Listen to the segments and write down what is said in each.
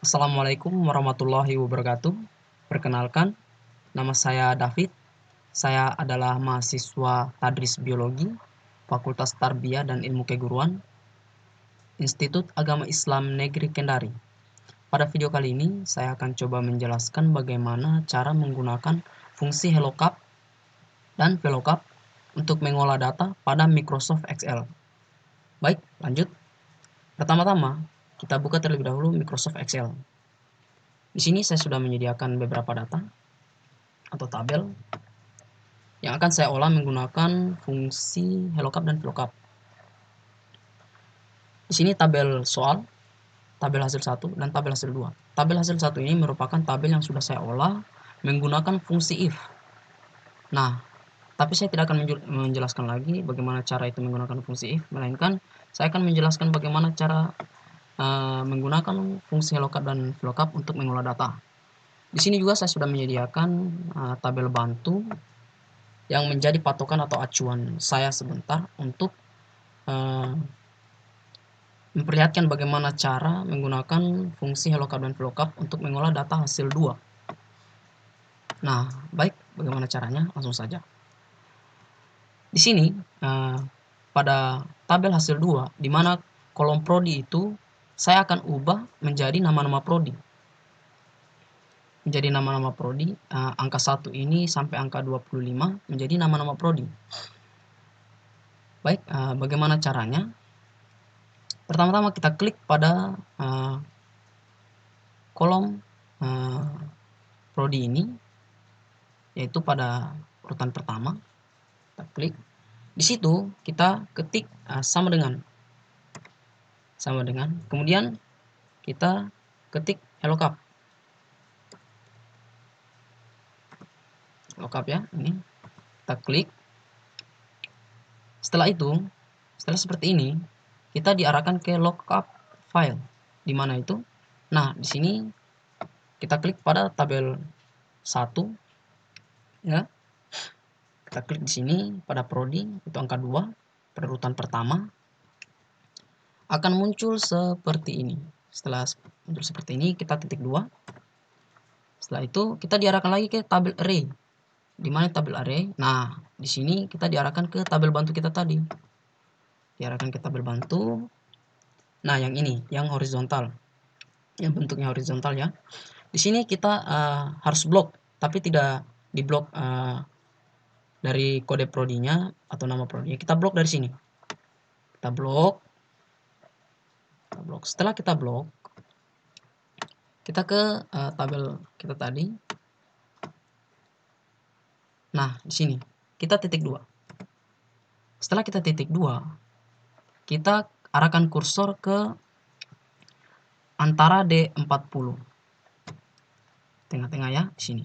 Assalamualaikum warahmatullahi wabarakatuh. Perkenalkan, nama saya David. Saya adalah mahasiswa Tadris Biologi, Fakultas Tarbiyah dan Ilmu Keguruan, Institut Agama Islam Negeri Kendari. Pada video kali ini, saya akan coba menjelaskan bagaimana cara menggunakan fungsi HelloCap dan VLOOKUP untuk mengolah data pada Microsoft Excel. Baik, lanjut. Pertama-tama, kita buka terlebih dahulu Microsoft Excel. Di sini saya sudah menyediakan beberapa data atau tabel yang akan saya olah menggunakan fungsi HelloCap dan VLOOKUP. Di sini tabel soal, tabel hasil 1 dan tabel hasil 2. Tabel hasil 1 ini merupakan tabel yang sudah saya olah menggunakan fungsi if. Nah, tapi saya tidak akan menjelaskan lagi bagaimana cara itu menggunakan fungsi if, melainkan saya akan menjelaskan bagaimana cara menggunakan fungsi HelloCap dan VLOOKUP untuk mengolah data. Di sini juga saya sudah menyediakan tabel bantu yang menjadi patokan atau acuan saya sebentar untuk memperlihatkan bagaimana cara menggunakan fungsi HelloCap dan VLOOKUP untuk mengolah data hasil 2. Nah, baik, bagaimana caranya? Langsung saja. Di sini, pada tabel hasil 2, di mana kolom prodi itu saya akan ubah menjadi nama-nama prodi. Menjadi nama-nama prodi, angka 1 ini sampai angka 25 menjadi nama-nama prodi. Baik, bagaimana caranya? Pertama-tama kita klik pada kolom prodi ini, yaitu pada urutan pertama. Kita klik. Di situ kita ketik sama dengan. Kemudian kita ketik HelloCap. HelloCap ya, ini. Kita klik. Setelah seperti ini, kita diarahkan ke lookup file. Di mana itu? Nah, di sini kita klik pada tabel 1 ya. Kita klik di sini pada prodi, itu angka 2, pada urutan pertama. Akan muncul seperti ini. Setelah muncul seperti ini, kita titik 2. Setelah itu, kita diarahkan lagi ke tabel array. Di mana tabel array? Nah, di sini kita diarahkan ke tabel bantu kita tadi. Diarahkan ke tabel bantu. Nah, yang ini, yang horizontal. Yang bentuknya horizontal ya. Di sini kita harus blok, tapi tidak di blok dari kode prodinya atau nama prodinya. Kita blok dari sini. Kita blok. Setelah kita blok, kita ke tabel kita tadi. Nah, di sini kita titik 2. Setelah kita titik 2, kita arahkan kursor ke antara D40. Tengah-tengah ya, di sini.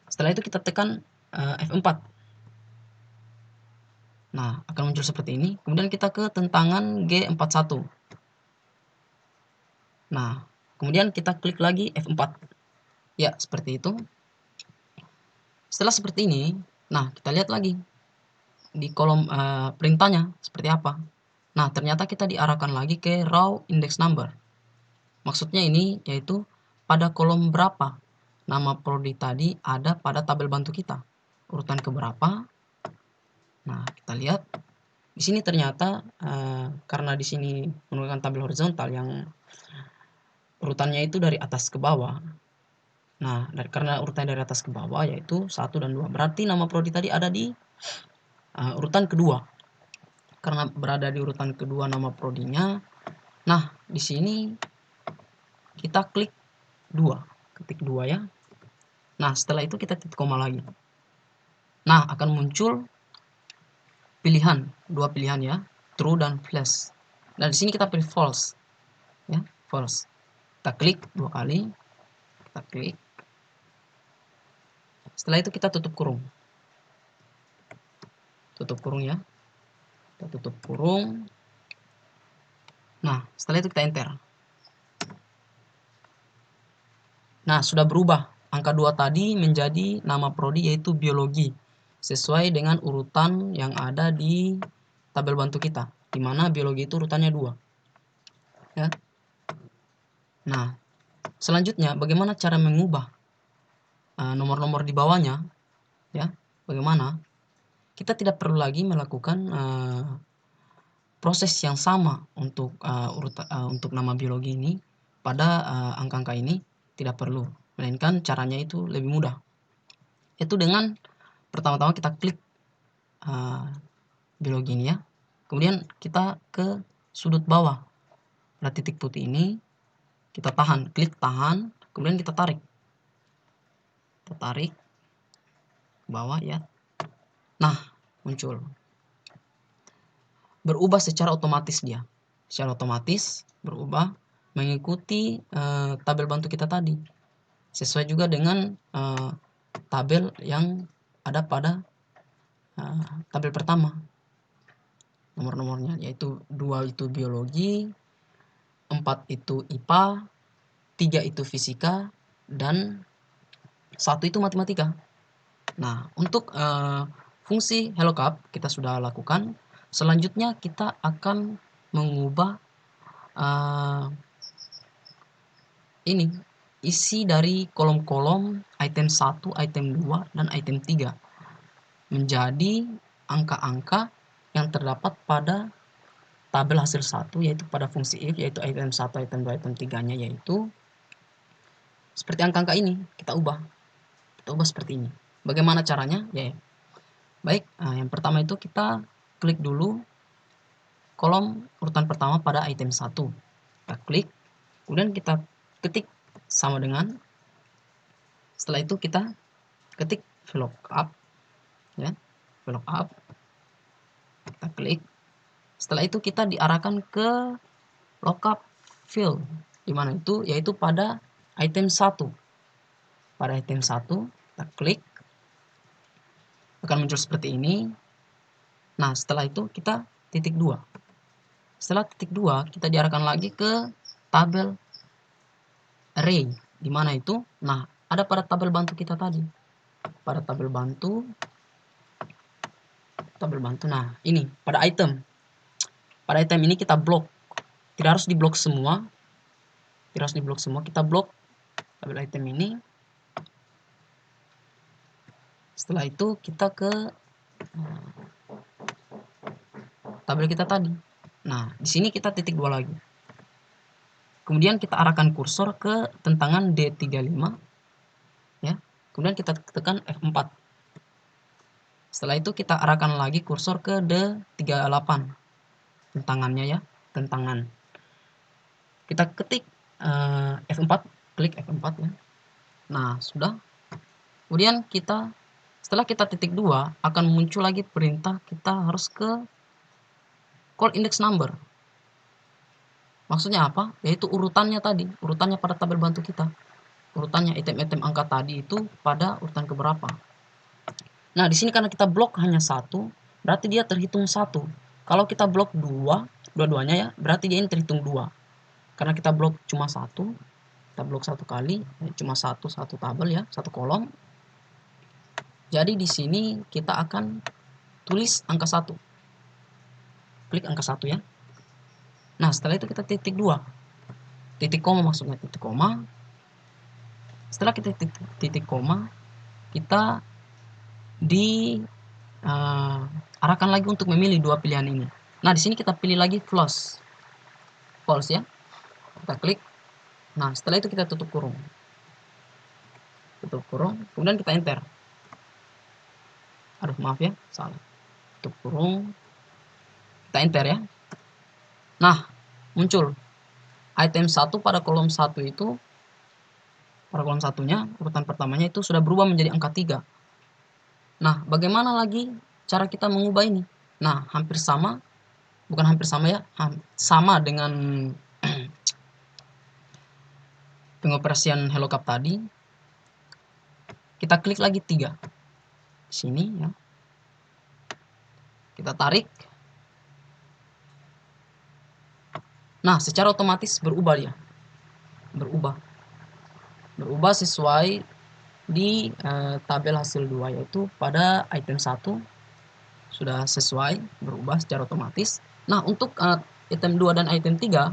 Setelah itu kita tekan F4. Nah, akan muncul seperti ini. Kemudian kita ke tentangan G41. Nah, kemudian kita klik lagi F4. Ya, seperti itu. Setelah seperti ini, nah kita lihat lagi di kolom perintahnya seperti apa. Nah, ternyata kita diarahkan lagi ke raw index number. Maksudnya ini yaitu pada kolom berapa nama prodi tadi ada pada tabel bantu kita. Urutan keberapa? Nah, kita lihat di sini ternyata karena di sini menggunakan tabel horizontal yang urutannya itu dari atas ke bawah. Nah, karena urutan dari atas ke bawah yaitu 1 dan 2. Berarti nama prodi tadi ada di urutan kedua. Karena berada di urutan kedua nama prodinya. Nah, di sini kita klik 2. Ketik 2 ya. Nah, setelah itu kita titik koma lagi. Nah, akan muncul pilihan, 2 pilihan ya, true dan false. Nah, di sini kita pilih false. Ya, false. Kita klik 2 kali. Kita klik. Setelah itu kita tutup kurung. Tutup kurung ya. Kita tutup kurung. Nah, setelah itu kita enter. Nah, sudah berubah. Angka 2 tadi menjadi nama prodi yaitu biologi. Sesuai dengan urutan yang ada di tabel bantu kita. Di mana biologi itu urutannya 2. Ya. Nah, selanjutnya bagaimana cara mengubah nomor-nomor di bawahnya, ya? Bagaimana? Kita tidak perlu lagi melakukan proses yang sama untuk untuk nama biologi ini pada angka-angka ini, tidak perlu, melainkan caranya itu lebih mudah. Itu dengan pertama-tama kita klik biologi ini ya. Kemudian kita ke sudut bawah. Pada titik putih ini kita tahan, klik tahan, kemudian kita tarik. Kita tarik ke bawah ya. Nah, muncul. Berubah secara otomatis dia. Secara otomatis berubah mengikuti tabel bantu kita tadi. Sesuai juga dengan tabel yang ada pada tabel pertama. Nomor-nomornya yaitu 2 itu biologi, 4 itu IPA, 3 itu fisika, dan 1 itu matematika. Nah, untuk fungsi HelloCup kita sudah lakukan. Selanjutnya kita akan mengubah ini isi dari kolom-kolom item 1, item 2, dan item 3 menjadi angka-angka yang terdapat pada tabel hasil 1, yaitu pada fungsi if, yaitu item 1, item 2, item 3-nya, yaitu seperti angka-angka ini kita ubah seperti ini. Bagaimana caranya? Ya, baik, yang pertama itu kita klik dulu kolom urutan pertama pada item 1. Kita klik, kemudian kita ketik sama dengan, setelah itu kita ketik VLOOKUP ya, VLOOKUP, kita klik. Setelah itu kita diarahkan ke lookup field, dimana itu yaitu pada item 1. Pada item 1 kita klik, akan muncul seperti ini. Nah, setelah itu kita titik 2. Setelah titik 2 kita diarahkan lagi ke tabel array, dimana itu, nah, ada pada tabel bantu kita tadi. Pada tabel bantu, nah ini pada item. Pada item ini kita blok. Tidak harus diblok semua. Kita blok tabel item ini. Setelah itu kita ke tabel kita tadi. Nah, di sini kita titik 2 lagi. Kemudian kita arahkan kursor ke tentangan D35 ya. Kemudian kita tekan F4. Setelah itu kita arahkan lagi kursor ke D38. Tentangannya ya, tentangan. Kita ketik F4, klik F4 ya. Nah, sudah. Kemudian setelah kita titik 2 akan muncul lagi perintah kita harus ke call index number. Maksudnya apa? Yaitu urutannya tadi, urutannya pada tabel bantu kita. Urutannya item-item angka tadi itu pada urutan keberapa. Nah, di sini karena kita blok hanya 1, berarti dia terhitung 1. Kalau kita blok 2, dua-duanya ya, berarti dia ini terhitung 2. Karena kita blok cuma 1, kita blok 1 kali, cuma satu tabel ya, 1 kolom. Jadi di sini kita akan tulis angka 1. Klik angka 1 ya. Nah, setelah itu kita titik 2. Titik koma maksudnya, titik koma. Setelah kita titik koma, kita arahkan lagi untuk memilih 2 pilihan ini. Nah, di sini kita pilih lagi false ya. Kita klik. Nah, setelah itu kita tutup kurung. Kemudian kita enter. Aduh, maaf ya, salah. Tutup kurung. Kita enter ya. Nah, muncul item 1 pada kolom 1 itu, pada kolom satunya, urutan pertamanya itu sudah berubah menjadi angka 3. Nah, bagaimana lagi cara kita mengubah ini? Nah, hampir sama, bukan hampir sama ya, sama dengan pengoperasian HelloCup tadi. Kita klik lagi 3. Sini ya. Kita tarik. Nah, secara otomatis berubah dia. Berubah sesuai di tabel hasil 2, yaitu pada item 1 sudah sesuai, berubah secara otomatis. Nah, untuk item 2 dan item 3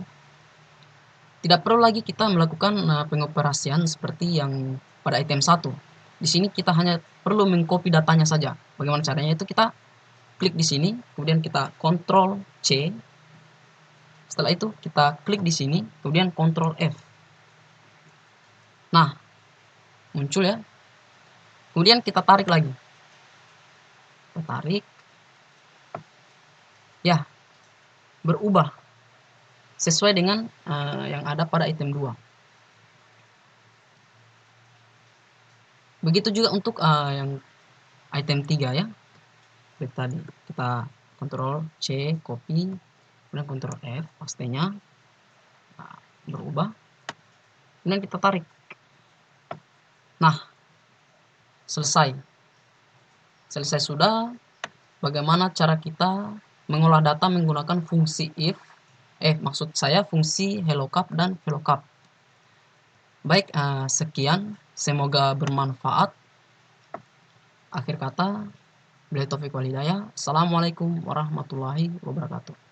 Tidak perlu lagi kita melakukan pengoperasian seperti yang pada item 1. Di sini kita hanya perlu mengcopy datanya saja. Bagaimana caranya? Itu kita klik di sini, kemudian kita Ctrl C. Setelah itu kita klik di sini, kemudian Ctrl F. Nah, muncul ya. Kemudian kita tarik lagi. Kita tarik. Ya, berubah sesuai dengan yang ada pada item 2. Begitu juga untuk yang item 3 ya. Seperti tadi kita Ctrl C, copy, kemudian Ctrl F, pastenya. Nah, berubah. Kemudian kita tarik. Nah, selesai. Selesai sudah. Bagaimana cara kita mengolah data menggunakan fungsi if, maksud saya fungsi hellocup dan VLOOKUP. Baik, sekian. Semoga bermanfaat. Akhir kata, billahi taufiq wal hidayah. Assalamualaikum warahmatullahi wabarakatuh.